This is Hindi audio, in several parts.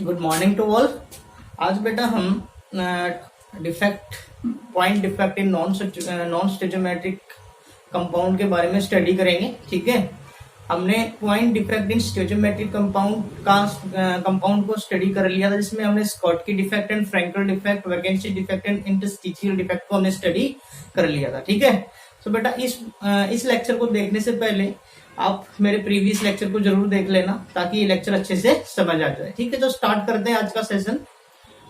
Good morning to all. आज बेटा हम point defect in non stoichiometric compound के बारे में स्टडी करेंगे। ठीक है, हमने point defect in stoichiometric compound को स्टडी कर लिया था, जिसमें हमने Schottky defect and Frenkel defect, vacancy defect and interstitial defect को हमने स्टडी कर लिया था। ठीक है, तो बेटा इस लेक्चर को देखने से पहले आप मेरे प्रीवियस लेक्चर को जरूर देख लेना, ताकि ये लेक्चर अच्छे से समझ आ जाए। ठीक है, तो स्टार्ट करते हैं आज का session.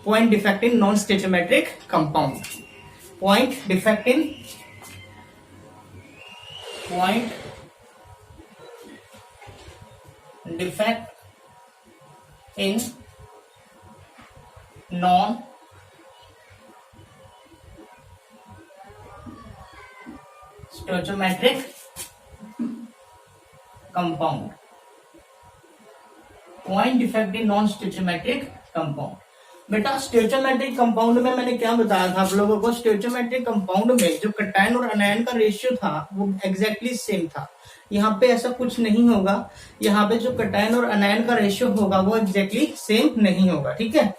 Point defect in non stoichiometric compound. Point defect in non stoichiometric compound. Point defect in non stoichiometric compound. बेटा स्टेचोमेट्रिक कंपाउंड में मैंने क्या बताया था आप लोगों को? स्टेचोमेट्रिक कंपाउंड में जो कैटायन और अनायन का रेशियो था वो एग्जैक्टली सेम था। यहाँ पे ऐसा कुछ नहीं होगा, यहाँ पे जो कैटायन और अनायन का रेशियो होगा वो एग्जैक्टली सेम नहीं होगा। ठीक है,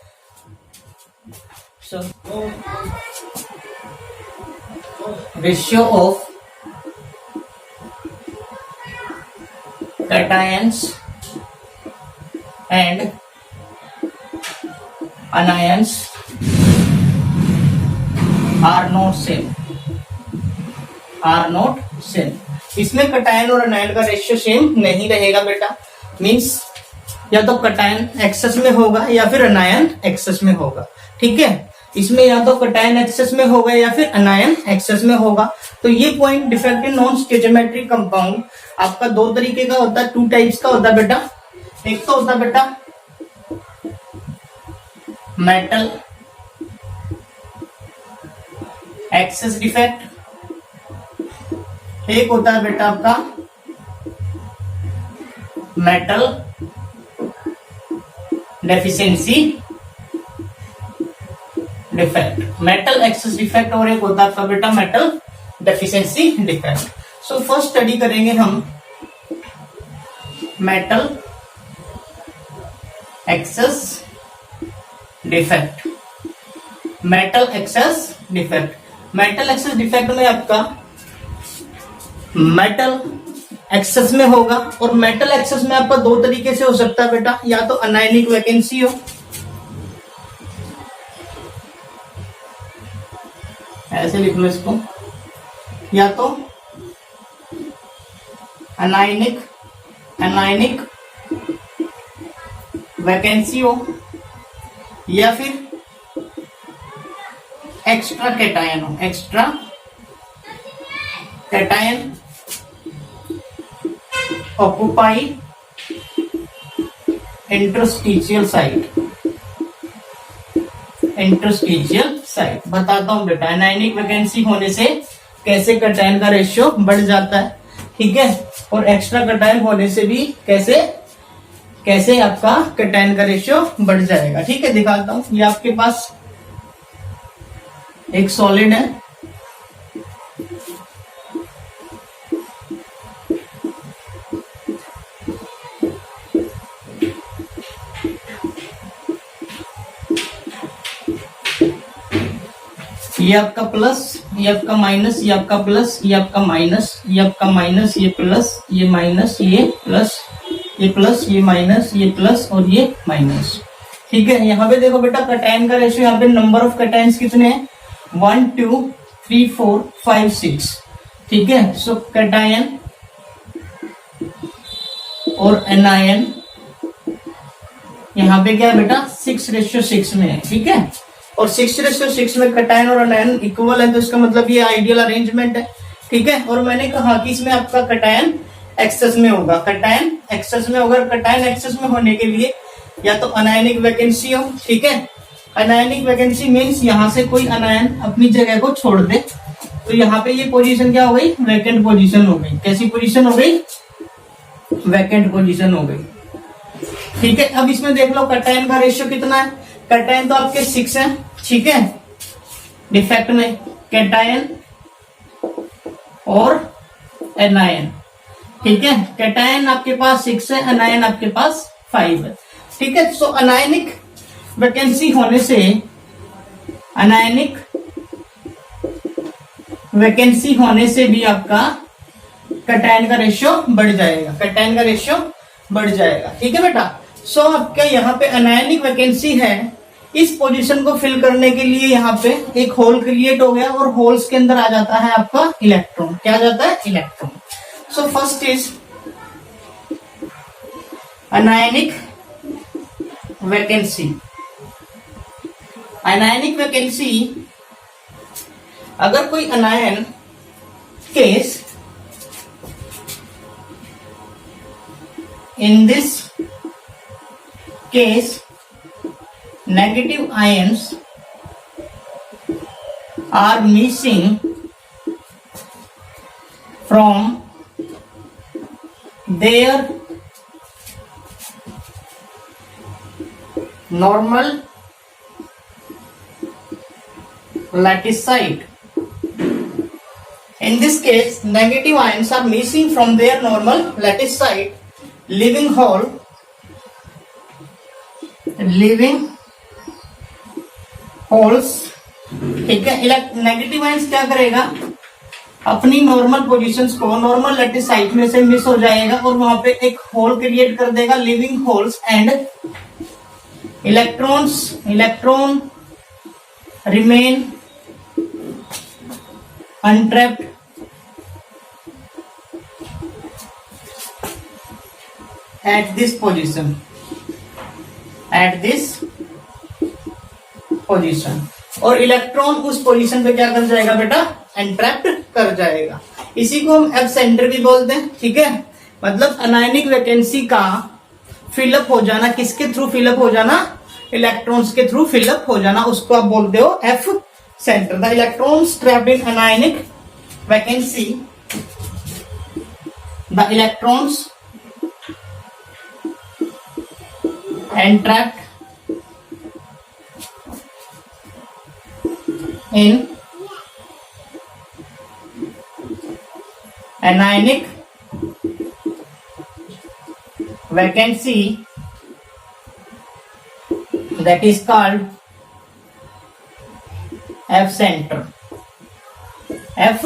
ratio of cations and anions are not same। इसमें कैटायन और अनायन का रेशियो सेम नहीं रहेगा बेटा। मींस या तो कैटायन एक्सेस में होगा या फिर अनायन एक्सेस में होगा। ठीक है, इसमें या तो कैटायन एक्सेस में होगा या फिर अनायन एक्सेस में होगा। तो ये point defect in non stoichiometric compound आपका दो तरीके का होता है, टू टाइप्स का होता है बेटा। एक तो होता है बेटा मेटल एक्सेस डिफेक्ट, एक होता है बेटा आपका metal deficiency defect. Metal access defect और एक होता है आपका बेटा metal deficiency defect. So first study करेंगे हम metal access defect. Metal access defect में आपका मेटल एक्सेस में होगा, और मेटल एक्सेस में आपका दो तरीके से हो सकता है बेटा। या तो अनायनिक वैकेंसी हो, ऐसे लिख लो इसको, या तो अनायनिक वैकेंसी हो, या फिर एक्स्ट्रा कैटायन हो। Extra cation occupy interstitial site. बताता हूं बेटा, अनायनिक वैकेंसी होने से कैसे कैटायन का रेशियो बढ़ जाता है। ठीक है, और एक्स्ट्रा कैटायन होने से भी कैसे आपका कैटायन का रेशियो बढ़ जाएगा। ठीक है, दिखाता हूं। ये आपके पास एक सॉलिड है, ये आपका प्लस, ये आपका माइनस, ये आपका प्लस, ये आपका माइनस, ये आपका माइनस, ये प्लस, ये माइनस, ये प्लस, ये प्लस, ये माइनस, ये प्लस और ये माइनस। ठीक है, यहाँ पे देखो बेटा कैटायन का रेशियो, यहाँ पे नंबर ऑफ कैटायंस कितने हैं? 1 2 3 4 5 6। ठीक है, सो कैटायन और एनायन यहाँ पे क्या है बेटा? 6:6 में है। ठीक है, और 6:6 में कैटायन और अनायन इक्वल है, तो इसका मतलब ये आइडियल अरेंजमेंट है। ठीक है, और मैंने कहा कि इसमें आपका कैटायन एक्सेस में होगा। कैटायन एक्सेस में होगा, कैटायन एक्सेस में होने के लिए या तो अनायनिक वैकेंसी हो। ठीक है, अनायनिक वैकेंसी मीन्स यहाँ से कोई अनायन अपनी जगह को छोड़ दे, तो यहाँ पे ये पोजीशन क्या हो गई? वैकेंट पोजीशन हो गई। कैसी पोजीशन हो गई? वैकेंट पोजीशन हो गई। ठीक है, अब इसमें देख लो कैटायन का रेशियो कितना है। कैटायन तो आपके 6 है। ठीक है, डिफेक्ट में कैटायन और एनायन। ठीक है, कैटायन आपके पास 6 है, अनायन आपके पास 5 है। ठीक है, सो अनायनिक वैकेंसी होने से अनायनिक वैकेंसी होने से भी आपका कैटायन का रेशियो बढ़ जाएगा, कैटायन का रेशियो बढ़ जाएगा। ठीक है बेटा। सो आपका यहाँ पे अनायनिक वैकेंसी है, इस पोजीशन को फिल करने के लिए यहाँ पे एक होल क्रिएट हो गया और होल्स के अंदर आ जाता है आपका इलेक्ट्रॉन। क्या आ जाता है? Electron. So first is anionic vacancy. Anionic vacancy, अगर कोई अनायन case in this case negative ions are missing from their normal lattice site. In this case negative ions are missing from their normal lattice site, living holes ठीक है। नेगेटिव आयंस क्या करेगा? अपनी नॉर्मल पोजीशंस को नॉर्मल लैटिस साइट में से मिस हो जाएगा और वहां पे एक होल क्रिएट कर देगा, living holes, and electron remain untrapped at this position, और इलेक्ट्रॉन उस पोजीशन पे क्या कर जाएगा बेटा? एंट्रैप्ड कर जाएगा। इसी को हम एब सेंटर भी बोलते हैं। ठीक है, मतलब अनायनिक वैकेंसी का फिलअप हो जाना, किसके थ्रू फिलअप हो जाना? इलेक्ट्रॉन्स के थ्रू फिलअप हो जाना, उसको आप बोलते हो F centre. The electrons trapped in anionic vacancy, the electrons entrapped in anionic vacancy, that is called F center. F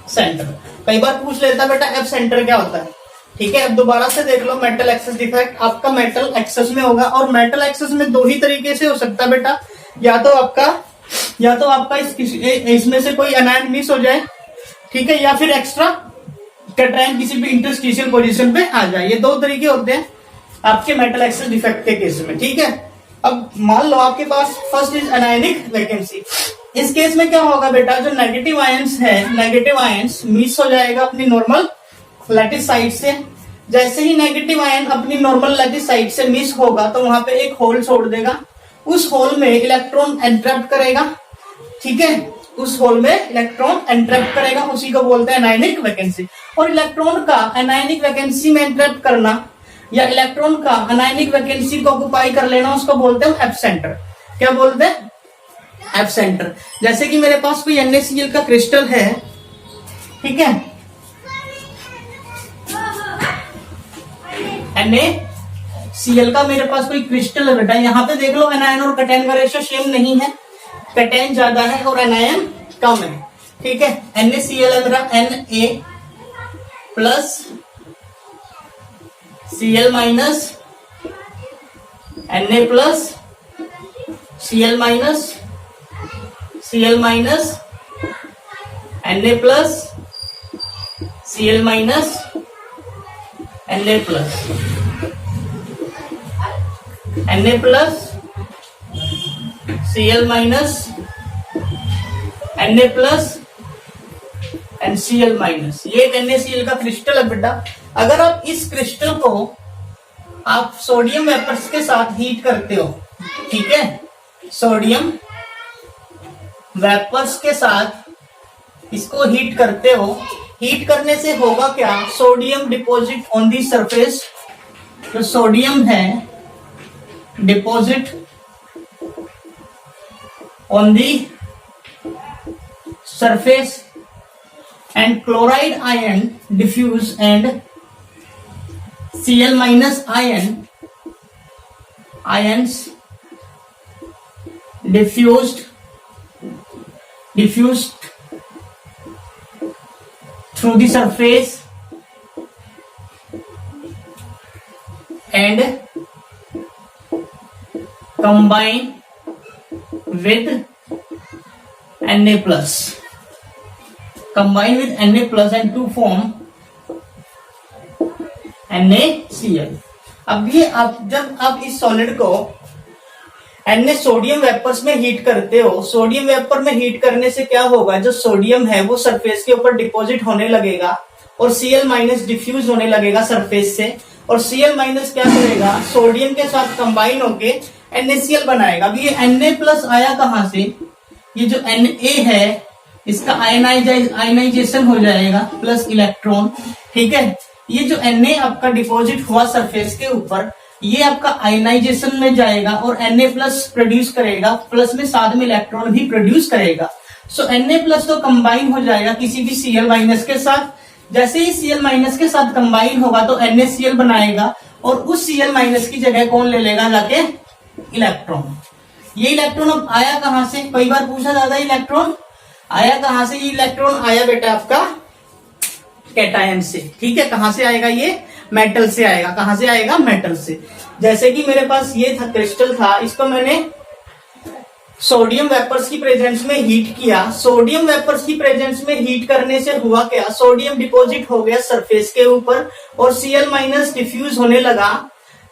center कई बार पूछ लेता बेटा F center क्या होता है। ठीक है, अब दोबारा से देख लो। मेटल एक्सेस डिफेक्ट आपका मेटल एक्सेस में होगा, और मेटल एक्सेस में दो ही तरीके से हो सकता है बेटा। या तो आपका इसमें से कोई अनायन मिस हो जाए, ठीक है, या फिर एक्स्ट्रा कैटायन किसी भी इंटरस्टिशियल पोजीशन पे आ जाए। ये दो तरीके होते हैं आपके मेटल एक्सेस डिफेक्ट के केस में। ठीक है, अब मान लो आपके पास फर्स्ट इज अनायनिक वैकेंसी। इस केस में क्या होगा बेटा? जो नेगेटिव आयंस है, नेगेटिव आयंस मिस हो जाएगा अपनी नॉर्मल लैटिस साइट से। जैसे ही नेगेटिव आयन अपनी नॉर्मल लैटिस साइट से मिस होगा तो वहां पे एक होल छोड़ देगा, उस होल में इलेक्ट्रॉन एंट्रैप्ट करेगा। ठीक है, उस होल में इलेक्ट्रॉन एंट्रैप्ट करेगा, उसी को बोलते हैं अनायनिक वैकेंसी। और इलेक्ट्रॉन का अनायनिक वैकेंसी में एंट्रैप्ट करना या इलेक्ट्रॉन का अनायनिक वैकेंसी को ऑक्युपाई कर लेना, उसको बोलते हैं एफ सेंटर। क्या बोलते हैं? F centre. जैसे कि मेरे पास कोई NaCl का क्रिस्टल है, ठीक है, NaCl का मेरे पास कोई क्रिस्टल है बेटा। यहाँ पे देख लो एनायन और कैटायन का रेशियो सेम नहीं है, कैटायन ज्यादा है और एनायन कम है। ठीक है, NaCl है मेरा Na plus Cl minus, Na plus Cl minus, Cl minus, Na plus Cl minus, Na plus, Na plus Cl minus, Na plus and Cl minus. ये NaCl का क्रिस्टल है बेटा। अगर आप इस क्रिस्टल को आप सोडियम वेपर्स के साथ हीट करते हो, ठीक है, सोडियम वेपर्स के साथ इसको हीट करते हो, हीट करने से होगा क्या? Sodium deposit on the surface. तो सोडियम है deposit on the surface and chloride ion diffuse and Cl minus ion ions diffused through the surface and combine with Na plus, and to form NaCl। अब ये जब आप इस सॉलिड को सोडियम वेपर्स में हीट करते हो, सोडियम वेपर में हीट करने से क्या होगा, जो सोडियम है वो सरफेस के ऊपर डिपॉजिट होने लगेगा और Cl- डिफ्यूज होने लगेगा सरफेस से, और Cl- क्या करेगा, सोडियम के साथ कंबाइन होके NaCl बनाएगा। अब ये Na+ आया कहां से, ये जो Na है इसका आयनाइजेशन हो जाएगा प्लस इलेक्ट्रॉन, ठीक है। ये जो Na आपका डिपॉजिट हुआ सरफेस के ऊपर, ये आपका आयनाइजेशन में जाएगा और Na+ प्रोड्यूस करेगा, प्लस में साथ में इलेक्ट्रॉन भी प्रोड्यूस करेगा। सो Na+ तो कंबाइन हो जाएगा किसी भी Cl- के साथ। जैसे ही Cl- के साथ कंबाइन होगा तो NaCl बनाएगा, और उस Cl- की जगह कौन ले लेगा जाके, इलेक्ट्रॉन। ये इलेक्ट्रॉन अब आया कहां से, कई बार पूछा जाता है इलेक्ट्रॉन आया कहां से। ये इलेक्ट्रॉन आया बेटा आपका कैटायन से, ठीक है। कहां से आएगा, ये मेटल से आएगा। कहां से आएगा, मेटल से। जैसे कि मेरे पास ये था क्रिस्टल था, इसको मैंने सोडियम वेपर्स की प्रेजेंस में हीट किया। सोडियम वेपर्स की प्रेजेंस में हीट करने से हुआ क्या, सोडियम डिपॉजिट हो गया सरफेस के ऊपर और Cl- डिफ्यूज होने लगा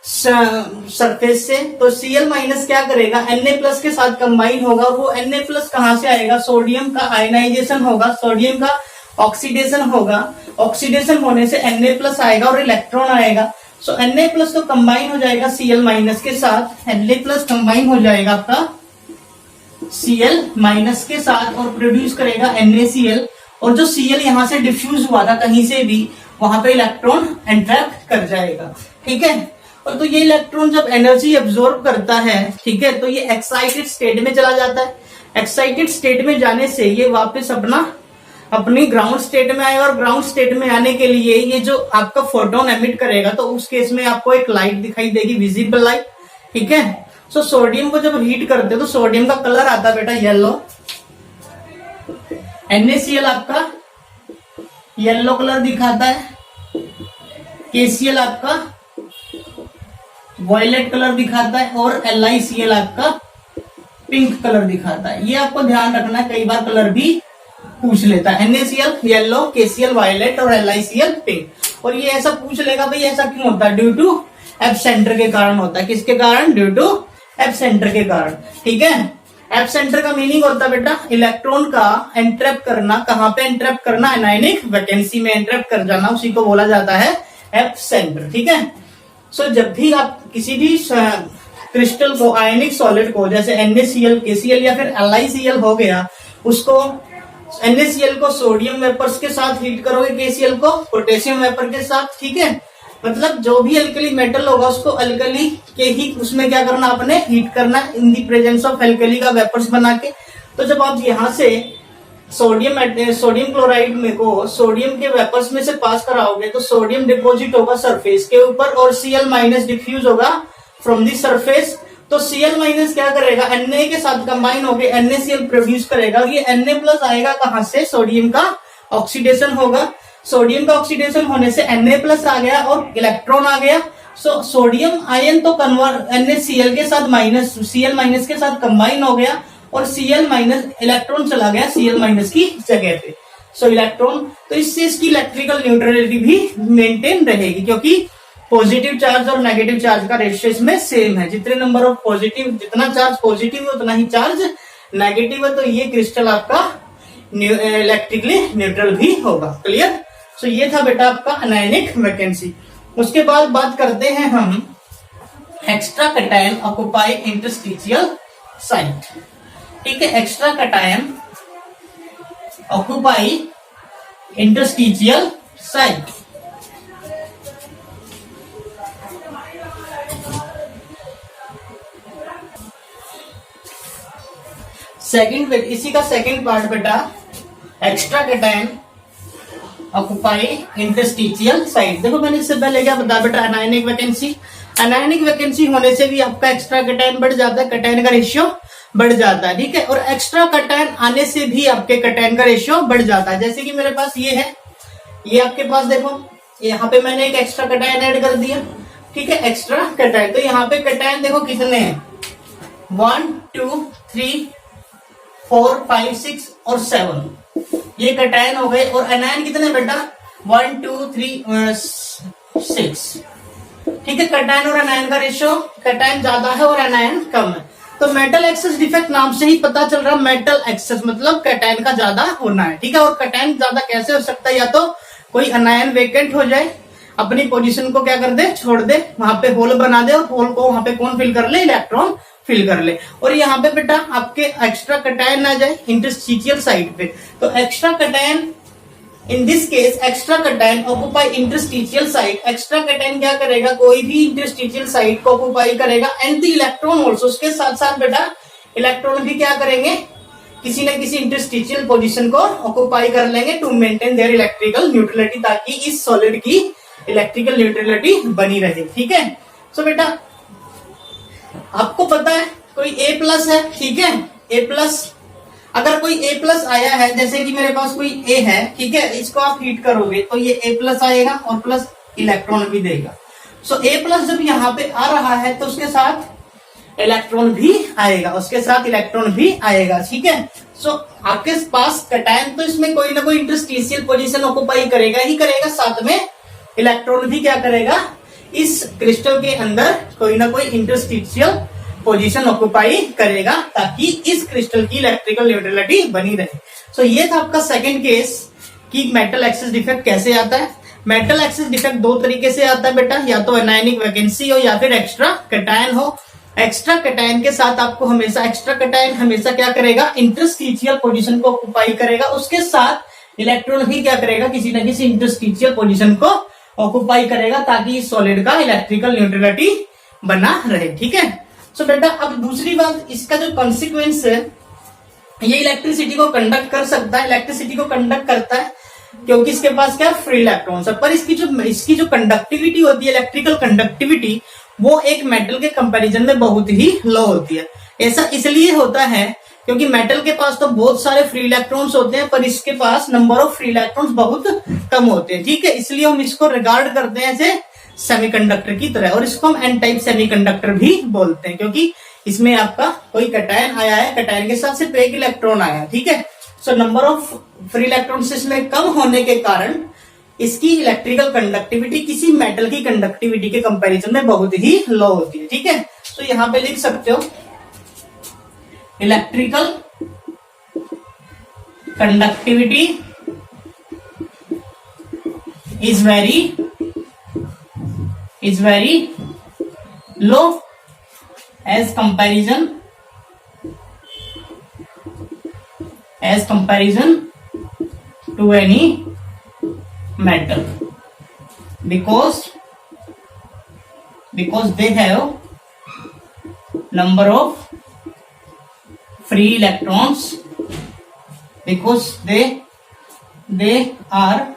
सरफेस से। तो Cl- क्या करेगा, Na+ के साथ कंबाइन होगा, और वो Na+ कहां से आएगा, सोडियम का आयनाइजेशन होगा, सोडियम का ऑक्सीडेशन होगा, ऑक्सीडेशन होने से Na+ आएगा और इलेक्ट्रॉन आएगा। सो Na+ तो कंबाइन हो जाएगा Cl- के साथ, Na+ कंबाइन हो जाएगा आपका Cl- के साथ और प्रोड्यूस करेगा NaCl, और जो Cl यहां से डिफ्यूज हुआ था कहीं से भी, वहां पे इलेक्ट्रॉन एंट्रैप्ट कर जाएगा, ठीक है। और तो ये इलेक्ट्रॉन जब एनर्जी एब्जॉर्ब करता है, ठीक है, तो ये एक्साइटेड स्टेट में चला जाता है। एक्साइटेड स्टेट में जाने से ये वापस अपनी ग्राउंड स्टेट में आएगा, और ग्राउंड स्टेट में आने के लिए ये जो आपका फोटोन एमिट करेगा, तो उस केस में आपको एक लाइट दिखाई देगी, विजिबल लाइट, ठीक है। सो सोडियम को जब हीट करते हो तो सोडियम का कलर आता है बेटा येलो, NaCl आपका येलो कलर दिखाता है, KCl आपका वॉयलेट कलर दिखाता है, और LiCl आपका पिंक कलर दिखाता है। ये आपको ध्यान रखना है, कई बार कलर भी पूछ लेता है। NaCl येलो, KCl वॉयलेट और LiCl पिंक। और ये ऐसा पूछ लेगा भाई ऐसा क्यों होता है, ड्यू टू एप सेंटर के कारण होता है। किसके कारण, ड्यू टू एप सेंटर के कारण, ठीक है। एप सेंटर का मीनिंग होता है बेटा इलेक्ट्रॉन का एंट्रैप करना। कहां पे एंट्रैप करना, एनायनिक वैकेंसी में एंट्रैप कर जाना, उसी को बोला जाता है एप सेंटर, ठीक है। सो जब भी आप किसी भी क्रिस्टल को, आयनिक सॉलिड को, जैसे NaCl, KCl या फिर LiCl हो गया, उसको NaCl को सोडियम वेपर्स के साथ हीट करोगे, KCl को पोटेशियम वेपर के साथ, ठीक है। मतलब जो भी अल्कली मेटल होगा उसको अल्कली के ही उसमें क्या करना, आपने हीट करना इन दी प्रेजेंस ऑफ अल्कली का वेपर्स बना के। तो जब आप यहाँ से सोडियम क्लोराइड में को सोडियम के वेपर्स में से पास कराओगे तो सोडियम डिपॉजिट होगा सरफेस के ऊपर और Cl- डिफ्यूज होगा फ्रॉम दी सरफेस। तो Cl- क्या करेगा, Na के साथ कंबाइन होकर NaCl प्रोड्यूस करेगा। ये Na+ आएगा कहां से, सोडियम का ऑक्सीडेशन होगा। सोडियम का ऑक्सीडेशन होने से Na+ आ गया और इलेक्ट्रॉन आ गया। सो सोडियम आयन तो कन्वर्ट NaCl के साथ Cl- के साथ कंबाइन हो गया और Cl- इलेक्ट्रॉन चला गया Cl- की जगह पे। सो इलेक्ट्रॉन, तो इससे इसकी इलेक्ट्रिकल न्यूट्रलिटी भी मेंटेन रहेगी, क्योंकि पॉजिटिव चार्ज और नेगेटिव चार्ज का रेशियो इसमें सेम है। जितने नंबर ऑफ पॉजिटिव, जितना चार्ज पॉजिटिव है उतना ही चार्ज नेगेटिव है। तो ये क्रिस्टल आपका इलेक्ट्रिकली न्यूट्रल भी होगा। क्लियर। सो ये था बेटा आपका अनायनिक वैकेंसी। उसके बाद बात करते हैं हम extra cation occupy interstitial site. ठीक है, extra cation occupy interstitial site. Second, इसी का सेकंड पार्ट बेटा extra cation occupy interstitial site. देखो मैंने इससे पहले क्या बताया बेटा, अनायनिक वैकेंसी। अनायनिक वैकेंसी होने से भी आपका एक्स्ट्रा कटायन बढ़ जाता है, कटायन का रेशियो बढ़ जाता है, ठीक है। और एक्स्ट्रा कटायन आने से भी आपके कटायन का रेशियो बढ़ जाता है। जैसे कि मेरे पास ये है, ये आपके पास देखो, यहाँ पे मैंने एक एक्स्ट्रा कटायन ऐड कर दिया, ठीक है, एक्स्ट्रा कटायन। तो यहाँ पे कटायन देखो कितने हैं, 1 2 3 4 5 6 और 7, ये कटायन हो गए। और एनायन कितने बेटा, 1 2 3 6, ठीक है। कटायन और एनायन का रेशियो, कटायन ज्यादा है और एनायन कम है। तो मेटल एक्सेस डिफेक्ट नाम से ही पता चल रहा है, मेटल एक्सेस मतलब कटायन का ज्यादा होना है, ठीक है। और कटायन ज्यादा कैसे हो सकता है, या तो कोई अनायन वेकेंट हो जाए, अपनी पोजीशन को क्या कर दे, छोड़ दे, वहां पे होल बना दे, और होल को वहां पे कौन फिल कर ले, इलेक्ट्रॉन फिल कर ले। और यहाँ पे बेटा आपके एक्स्ट्रा कटायन आ जाए इंटरस्टिशियल साइड पे, तो extra cation, in this case extra cation occupy interstitial side. Extra cation क्या करेगा, कोई भी इंटरस्टिशियल साइड को ऑक्युपाई करेगा, एंड द इलेक्ट्रॉन ऑल्सो, उसके साथ साथ बेटा इलेक्ट्रॉन भी क्या करेंगे, किसी न किसी इंटरस्टिशियल पोजीशन को ऑक्युपाई कर लेंगे to maintain their electrical neutrality, ताकि इस सॉलिड की इलेक्ट्रिकल न्यूट्रलिटी बनी रहे, ठीक है। सो बेटा आपको पता है कोई A+ है, ठीक है, A+, अगर कोई A+ आया है, जैसे कि मेरे पास कोई A है, ठीक है, इसको आप हीट करोगे तो ये A+ आएगा और प्लस इलेक्ट्रॉन भी देगा। सो A+ जब यहाँ पे आ रहा है तो उसके साथ इलेक्ट्रॉन भी आएगा, उसके साथ इलेक्ट्रॉन भी आएगा, ठीक है। सो आपके पास कटायन तो इसमें कोई ना कोई इंटरस्टिशियल पोजीशन ऑक्युपाई करेगा ही करेगा, साथ में इलेक्ट्रॉन भी क्या करेगा, इस क्रिस्टल के अंदर कोई ना कोई इंटरस्टिशियल पोजीशन ऑक्युपाई करेगा, ताकि इस क्रिस्टल की इलेक्ट्रिकल न्यूट्रलिटी बनी रहे। सो ये था आपका सेकंड केस कि मेटल एक्सेस डिफेक्ट कैसे आता है। मेटल एक्सेस डिफेक्ट दो तरीके से आता है बेटा, या तो एनायनिक वैकेंसी हो या फिर एक्स्ट्रा कटायन हो। एक्स्ट्रा कटायन के साथ आपको हमेशा, एक्स्ट्रा कटायन हमेशा क्या करेगा, इंटरस्टिशियल पोजीशन को ऑक्युपाई करेगा, उसके साथ इलेक्ट्रॉन भी क्या करेगा, किसी न किसी इंटरस्टिशियल पोजीशन को ऑक्युपाई करेगा, ताकि इस सॉलिड का इलेक्ट्रिकल न्यूट्रलिटी बना रहे, ठीक है। सो बेटा अब दूसरी बात, इसका जो कॉन्सिक्वेंस है, ये इलेक्ट्रिसिटी को कंडक्ट कर सकता है, इलेक्ट्रिसिटी को कंडक्ट करता है क्योंकि इसके पास क्या फ्री इलेक्ट्रॉन्स है, पर इसकी जो कंडक्टिविटी होती है, इलेक्ट्रिकल कंडक्टिविटी, वो एक मेटल के कंपैरिजन में बहुत ही लो होती है। ऐसा इसलिए होता है क्योंकि मेटल के पास तो बहुत सारे फ्री इलेक्ट्रॉन्स होते हैं, पर इसके पास नंबर ऑफ फ्री इलेक्ट्रॉन्स बहुत कम होते हैं, ठीक है। इसलिए हम इसको रिगार्ड करते हैं ऐसे सेमीकंडक्टर की तरह, और इसको हम एन टाइप सेमीकंडक्टर भी बोलते हैं, क्योंकि इसमें आपका कोई कटायन आया है, कटायन के साथ सिर्फ एक इलेक्ट्रॉन आया, ठीक है। So number of free electrons इसमें कम होने के कारण इसकी इलेक्ट्रिकल कंडक्टिविटी किसी मेटल की कंडक्टिविटी के कंपैरिजन में बहुत ही लो होती है, ठीक है। तो यहां पे लिख सकते हो electrical conductivity is very low as comparison to any metal, because they have number of free electrons, because they are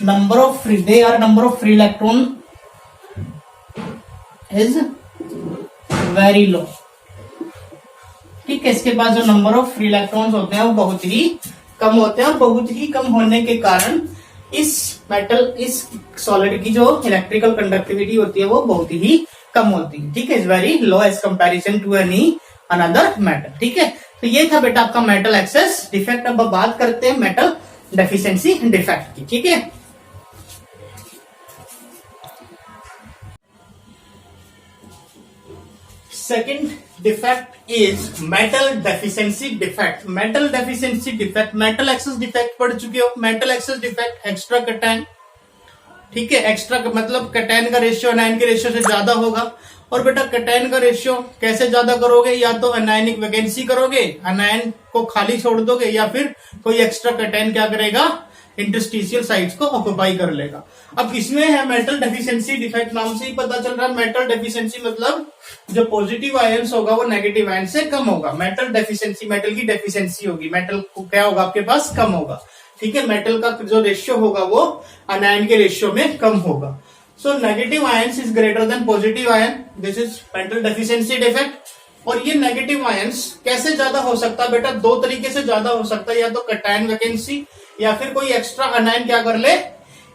number of free electron is very low, ठीक है। इसके पास जो नंबर ऑफ फ्री इलेक्ट्रॉन्स होते हैं वो बहुत ही कम होते हैं, और बहुत ही कम होने के कारण इस सॉलिड की जो इलेक्ट्रिकल कंडक्टिविटी होती है वो बहुत ही कम होती है, ठीक है। Is very low as comparison to any another metal, ठीक है। तो ये था बेटा आपका मेटल एक्सेस डिफेक्ट। अब बात करते हैं मेटल डेफिशिएंसी डिफेक्ट की, ठीक है। Second defect is metal deficiency defect. Metal deficiency defect, metal access defect पढ़ चुके हो। Metal access defect extra cation, ठीक है, एक्स्ट्रा का मतलब कटायन का रेशियो एनायन के रेशियो से ज्यादा होगा। और बेटा कटायन का रेशियो कैसे ज्यादा करोगे, या तो एनायनिक वैकेंसी करोगे, एनायन को खाली छोड़ दोगे, या फिर कोई एक्स्ट्रा कटायन क्या करेगा, इंटरस्टिशियल साइट्स को ऑक्युपाई कर लेगा। अब इसमें है मेटल डेफिशिएंसी डिफेक्ट, नाम से ही पता चल रहा है मेटल डेफिशिएंसी मतलब जो पॉजिटिव आयंस होगा वो नेगेटिव आयन से कम होगा। मेटल डेफिशिएंसी, मेटल की डेफिशिएंसी होगी, मेटल को क्या होगा आपके पास, कम होगा, ठीक है। मेटल का जो रेशियो होगा वो अनायन के रेशियो में कम होगा। So negative ions is greater than positive ion, this is mental deficiency defect. और ये नेगेटिव आयंस कैसे ज्यादा हो सकता है बेटा, दो तरीके से ज्यादा हो सकता है, या तो कैटायन वैकेंसी या फिर कोई एक्स्ट्रा अनायन क्या कर ले,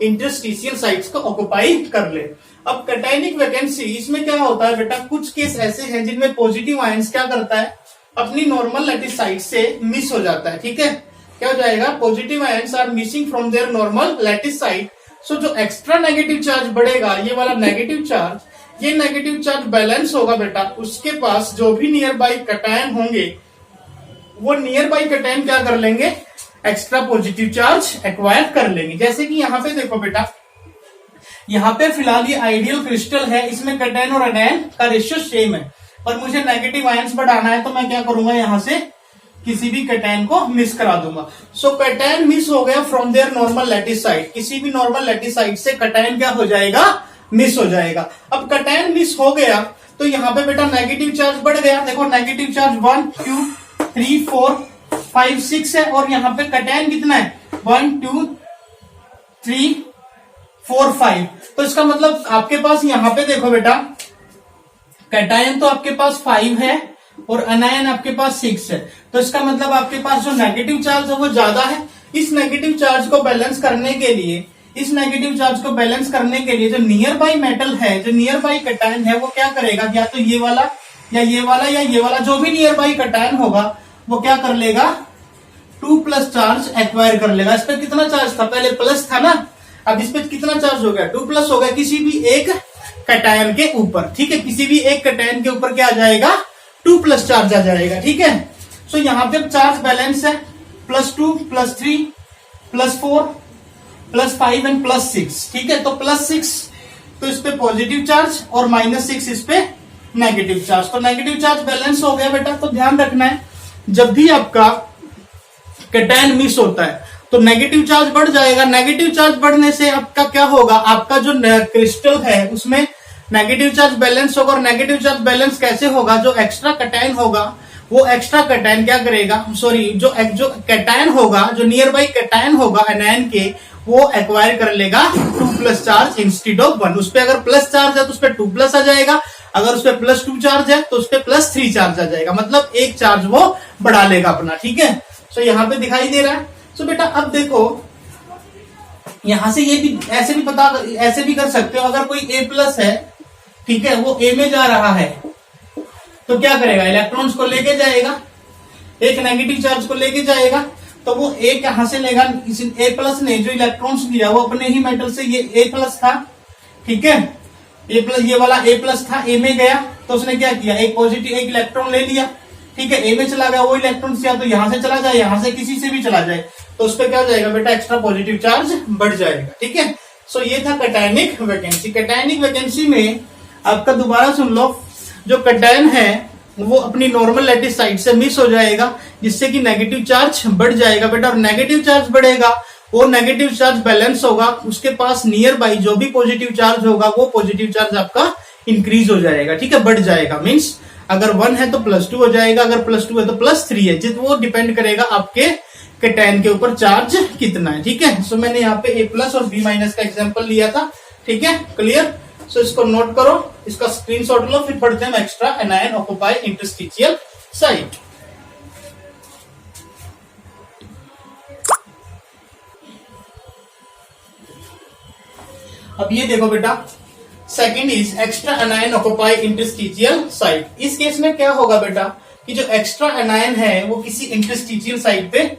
इंटरस्टिशियल साइट्स को ऑक्युपाई कर ले। अब कैटायनिक वैकेंसी, इसमें क्या होता है बेटा, कुछ केस ऐसे हैं जिनमें पॉजिटिव आयंस क्या करता है, अपनी नॉर्मल लैटिस साइट से मिस हो जाता है। ठीक है, क्या हो जाएगा, positive ions are missing from their normal lattice site. So जो एक्स्ट्रा नेगेटिव चार्ज बढ़ेगा, ये वाला नेगेटिव चार्ज, ये नेगेटिव चार्ज बैलेंस होगा बेटा, उसके पास जो भी नियर बाई कैटायन होंगे वो नियर बाई कैटायन क्या कर लेंगे, एक्स्ट्रा पॉजिटिव चार्ज एक्वायर कर लेंगे। जैसे कि यहाँ पे देखो बेटा, यहाँ पे फिलहाल ये आइडियल क्रिस्टल है, इसमें कैटायन और एनायन का रेशियो सेम है, और मुझे नेगेटिव आयंस बढ़ाना है तो मैं क्या करूंगा, यहां से किसी भी कैटायन को मिस करा दूंगा। सो कैटायन मिस हो गया from their normal lattice site, किसी भी नॉर्मल लैटिस साइट से कैटायन क्या हो जाएगा, मिस हो जाएगा। अब कैटायन मिस हो गया तो यहाँ पे बेटा नेगेटिव चार्ज बढ़ गया, देखो नेगेटिव चार्ज 1 2 3 4 5 6 है, और यहाँ पे कैटायन कितना है, 1 2 3 4 5। तो इसका मतलब आपके पास यहाँ पे देखो बेटा, कैटायन तो आपके पास 5 है और अनायन आपके पास 6 है, तो इसका मतलब आपके पास जो नेगेटिव चार्ज है वो ज्यादा है। इस नेगेटिव चार्ज को बैलेंस करने के लिए, इस नेगेटिव चार्ज को बैलेंस करने के लिए जो नियर बाई मेटल है, जो नियर बाई कैटायन है, वो क्या करेगा, या तो ये वाला या ये वाला या ये वाला, जो भी नियर बाई कैटायन होगा वो क्या कर लेगा, 2+ चार्ज एक्वायर कर लेगा। इस पे कितना चार्ज था, पहले प्लस था ना, अब इस पे कितना चार्ज हो गया, 2+ हो गया, किसी भी एक कैटायन के ऊपर। ठीक है, किसी भी एक कैटायन के ऊपर क्या आ जाएगा, 2+ चार्ज आ जाएगा। ठीक है, सो यहाँ पे चार्ज बैलेंस है, +2 +3 +4 +5 एंड +6। ठीक है, तो +6 तो इस पे पॉजिटिव चार्ज और -6 इस पे नेगेटिव चार्ज, तो नेगेटिव चार्ज बैलेंस हो गया बेटा। तो ध्यान रखना है, जब भी आपका कैटायन मिस होता है तो नेगेटिव चार्ज बढ़ जाएगा। नेगेटिव चार्ज बढ़ने से आपका क्या होगा, आपका जो क्रिस्टल है उसमें नेगेटिव चार्ज बैलेंस होगा, और नेगेटिव चार्ज बैलेंस कैसे होगा, जो एक्स्ट्रा कैटायन होगा वो एक्स्ट्रा कैटायन क्या करेगा, सॉरी जो कैटायन होगा, जो नियर बाई कैटायन होगा एनायन के, वो एक्वायर कर लेगा 2+ चार्ज इंस्टेड ऑफ 1। उस पर अगर प्लस चार्ज है तो उस पर 2+ आ जाएगा, अगर उस पर +2 चार्ज है तो उस पर +3 चार्ज आ जाएगा, मतलब एक चार्ज वो बढ़ा लेगा अपना। ठीक है, सो यहाँ पे दिखाई दे रहा है। सो बेटा अब देखो, यहां से ये भी ऐसे भी कर सकते हो, अगर कोई A+ है, ठीक है, वो A में जा रहा है तो क्या करेगा, इलेक्ट्रॉन्स को लेके जाएगा, एक नेगेटिव चार्ज को लेके जाएगा, तो वो A कहां से लेगा, A+ ने जो इलेक्ट्रॉन्स दिया वो अपने ही मेटल से, ये A+ था, ठीक है, A+, ये वाला A+ था, A में गया तो उसने क्या किया, एक पॉजिटिव एक इलेक्ट्रॉन ले लिया, ठीक है, A में चला गया, वो इलेक्ट्रॉन या तो यहां से चला जाए, यहां से किसी से भी चला जाए, तो उस पर क्या हो जाएगा बेटा, एक्स्ट्रा पॉजिटिव चार्ज बढ़ जाएगा। ठीक है, सो ये था कैटायनिक वैकेंसी। कैटायनिक वैकेंसी में आपका दोबारा सुन लो, जो कैटायन है वो अपनी नॉर्मल लैटिस साइड से मिस हो जाएगा, जिससे कि नेगेटिव चार्ज बढ़ जाएगा बेटा, और नेगेटिव चार्ज बढ़ेगा, वो नेगेटिव चार्ज बैलेंस होगा, उसके पास नियर बाई जो भी पॉजिटिव चार्ज होगा वो पॉजिटिव चार्ज आपका इंक्रीज हो जाएगा। ठीक है, बढ़ जाएगा, मीन्स अगर 1 है तो +2 हो जाएगा, अगर +2 है तो +3 है, जित वो डिपेंड करेगा आपके कैटायन के ऊपर चार्ज कितना है। ठीक है, सो मैंने यहाँ पे A+ और B- का एग्जांपल लिया था। ठीक है, क्लियर। सो इसको नोट करो, इसका स्क्रीनशॉट लो, फिर पढ़ते हैं extra anion occupy interstitial site. अब ये देखो बेटा, second is extra anion occupy interstitial site. इस केस में क्या होगा बेटा, कि जो एक्स्ट्रा एनायन है वो किसी इंटरस्टिशियल साइट पे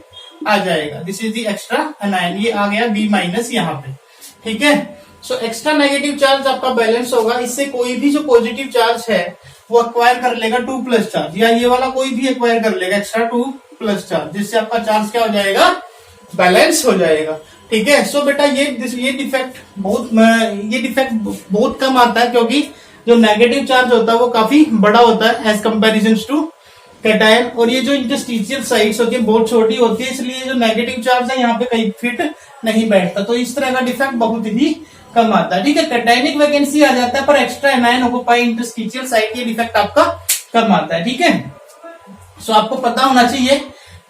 आ जाएगा। This is the extra anion, ये आ गया B- यहाँ पे। ठीक है, सो एक्स्ट्रा नेगेटिव चार्ज आपका बैलेंस होगा, इससे कोई भी जो पॉजिटिव चार्ज है वो एक्वायर कर लेगा 2+ चार्ज, या ये वाला कोई भी एक्वायर कर लेगा एक्स्ट्रा 2+ चार्ज, जिससे आपका चार्ज क्या हो जाएगा, बैलेंस हो जाएगा। ठीक है, सो बेटा ये डिफेक्ट बहुत कम आता है, क्योंकि जो नेगेटिव चार्ज होता है वो काफी बड़ा होता है एज कंपेरिजन टू कैटायन, और ये जो इंटरस्टिशियल साइट्स होती है बहुत छोटी होती है, इसलिए जो नेगेटिव चार्ज है यहाँ पे कहीं फिट नहीं बैठता, तो इस तरह का डिफेक्ट बहुत ही कम आता है। ठीक है, कैटायनिक वैकेंसी आ जाता है, पर extra anion occupy interstitial site ये डिफेक्ट आपका कम आता है। ठीक है, सो आपको पता होना चाहिए,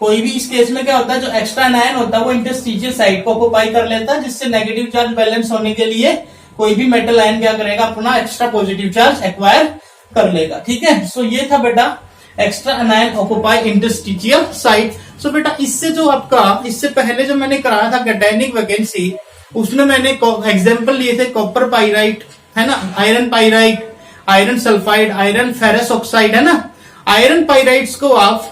कोई भी इस केस में क्या होता है, जो एक्स्ट्रा एनायन होता है वो इंटरस्टिशियल साइट को ऑक्युपाई कर लेता है, जिससे नेगेटिव चार्ज बैलेंस होने के लिए कोई भी मेटल आयन क्या करेगा, अपना एक्स्ट्रा पॉजिटिव चार्ज एक्वायर कर लेगा। ठीक है, सो ये था बेटा extra anion occupy interstitial site. So बेटा इससे जो आपका, इससे पहले जो मैंने कराया था कैटायनिक वैकेंसी, उसमें मैंने एग्जांपल लिए थे कॉपर पाइराइट, है ना, iron pyrite, iron sulphide, iron ferrous oxide, है ना। आयरन पाइराइट्स को आप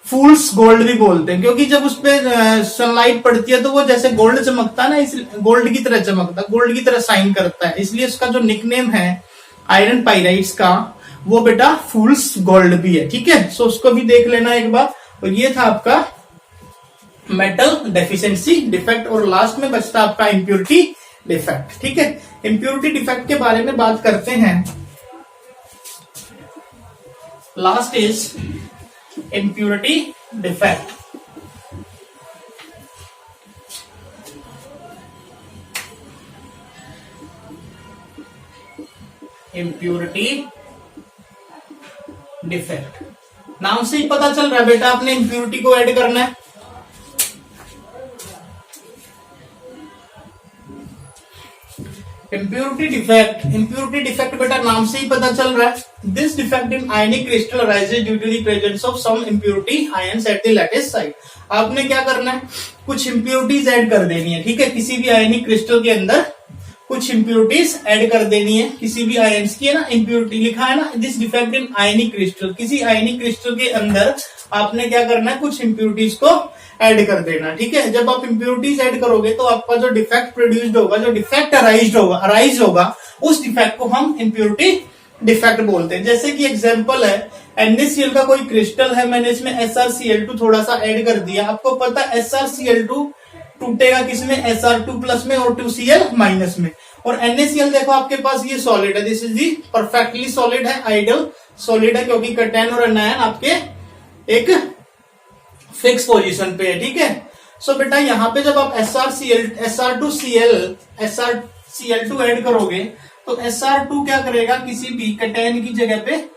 फूल्स गोल्ड भी बोलते हैं, क्योंकि जब उस पर सनलाइट पड़ती है तो वो जैसे गोल्ड चमकता है ना, इस गोल्ड की तरह चमकता है, गोल्ड की तरह शाइन करता है, इसलिए उसका जो निकनेम है आयरन पाइराइट्स का, वो बेटा फूल्स गोल्ड भी है। ठीक है, सो उसको भी देख लेना एक बार। और ये था आपका मेटल डेफिशिएंसी डिफेक्ट, और लास्ट में बचता आपका इम्प्योरिटी डिफेक्ट। ठीक है, इम्प्योरिटी डिफेक्ट के बारे में बात करते हैं। Last is impurity defect. Impurity defect, नाम से ही पता चल रहा है बेटा, आपने इम्प्योरिटी को ऐड करना है। इम्प्योरिटी डिफेक्ट बेटा नाम से ही पता चल रहा है। This defect in ionic crystal arises due to the presence of some impurity ions at the lattice site. आपने क्या करना है, कुछ इम्प्योरिटीज ऐड कर देनी है। ठीक है, किसी भी आयनिक क्रिस्टल के अंदर कुछ इम्प्योरिटीज ऐड कर देनी है, किसी भी आयंस की, है ना, इम्प्योरिटी लिखा है ना, this defect in ionic crystal, किसी आयनिक क्रिस्टल के अंदर आपने क्या करना है, कुछ इम्प्योरिटीज को ऐड कर देना। ठीक है, जब आप इम्प्योरिटीज ऐड करोगे तो आपका जो डिफेक्ट प्रोड्यूस्ड होगा, जो डिफेक्ट अराइज होगा, उस डिफेक्ट को हम इम्प्योरिटी डिफेक्ट बोलते हैं। जैसे कि एग्जांपल है NaCl का कोई क्रिस्टल है, मैंने इसमें SrCl2 थोड़ा सा ऐड कर दिया। आपको पता है SrCl2 टूटेगा किसमें, Sr2 प्लस में और 2Cl माइनस में। और NaCl देखो आपके पास ये सॉलिड है, this is the perfectly solid है, आइडियल सॉलिड है, क्योंकि कैटायन और एनायन आपके एक फिक्स पोजीशन पे है। ठीक है, सो बेटा यहाँ पे जब आप SrCl2 ऐड करोगे तो Sr2 क्या करेगा, किसी भी कैटायन की जगह पे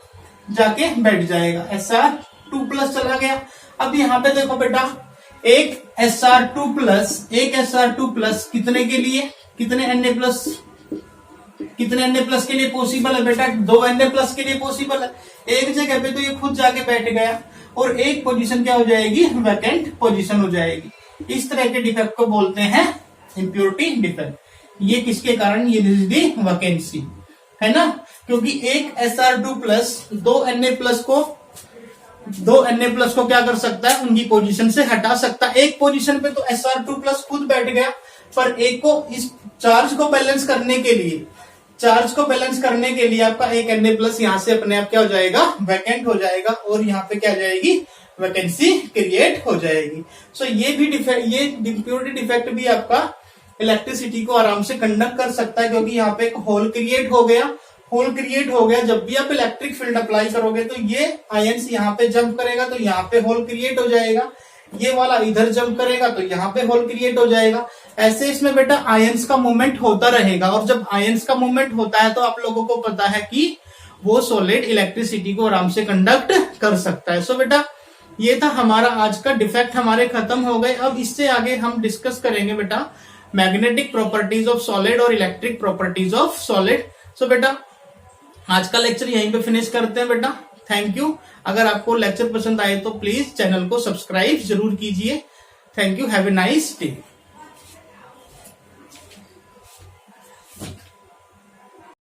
जाके बैठ जाएगा, Sr2 प्लस चला गया। अब यहाँ पे देखो बेटा, एक Sr2 प्लस कितने के लिए, कितने Na प्लस के लिए पॉसिबल है बेटा, 2 Na प्लस के लिए पॉसिबल है। एक जगह पे तो ये खुद जाके बैठ गया और एक पोजीशन क्या हो जाएगी, वैकेंट पोजीशन हो जाएगी। इस तरह के डिफेक्ट को बोलते हैं इम्प्योरिटी डिफेक्ट। ये किसके कारण, ये दी वैकेंसी, है ना, क्योंकि एक Sr2 प्लस 2 Na प्लस को क्या कर सकता है, उनकी पोजीशन से हटा सकता है। एक पोजीशन पे तो Sr2 प्लस खुद बैठ गया, पर एक को इस चार्ज को बैलेंस करने के लिए आपका एक Na प्लस यहाँ से अपने आप क्या हो जाएगा, वैकेंट हो जाएगा, और यहाँ पे क्या जाएगी, वैकेंसी क्रिएट हो जाएगी। सो ये भी ये इम्प्योरिटी डिफेक्ट भी आपका इलेक्ट्रिसिटी को आराम से कंडक्ट कर सकता है, क्योंकि यहाँ पे एक होल क्रिएट हो गया। जब भी आप इलेक्ट्रिक फील्ड अप्लाई करोगे तो ये आयंस यहाँ पे जंप करेगा तो यहाँ पे होल क्रिएट हो जाएगा, ये वाला इधर जंप करेगा तो यहाँ पे होल क्रिएट हो जाएगा। ऐसे इसमें बेटा आयंस का मूवमेंट होता रहेगा, और जब आयंस का मूवमेंट होता है तो आप लोगों को पता है कि वो सॉलिड इलेक्ट्रिसिटी को आराम से कंडक्ट कर सकता है। सो बेटा ये था हमारा आज का डिफेक्ट, हमारे खत्म हो गए। अब इससे आगे हम डिस्कस करेंगे बेटा मैग्नेटिक प्रॉपर्टीज ऑफ सॉलिड और इलेक्ट्रिक प्रॉपर्टीज ऑफ सॉलिड। सो बेटा आज का लेक्चर यहीं पे फिनिश करते हैं बेटा, थैंक यू। अगर आपको लेक्चर पसंद आए तो प्लीज चैनल को सब्सक्राइब जरूर कीजिए। Thank you, have a nice day.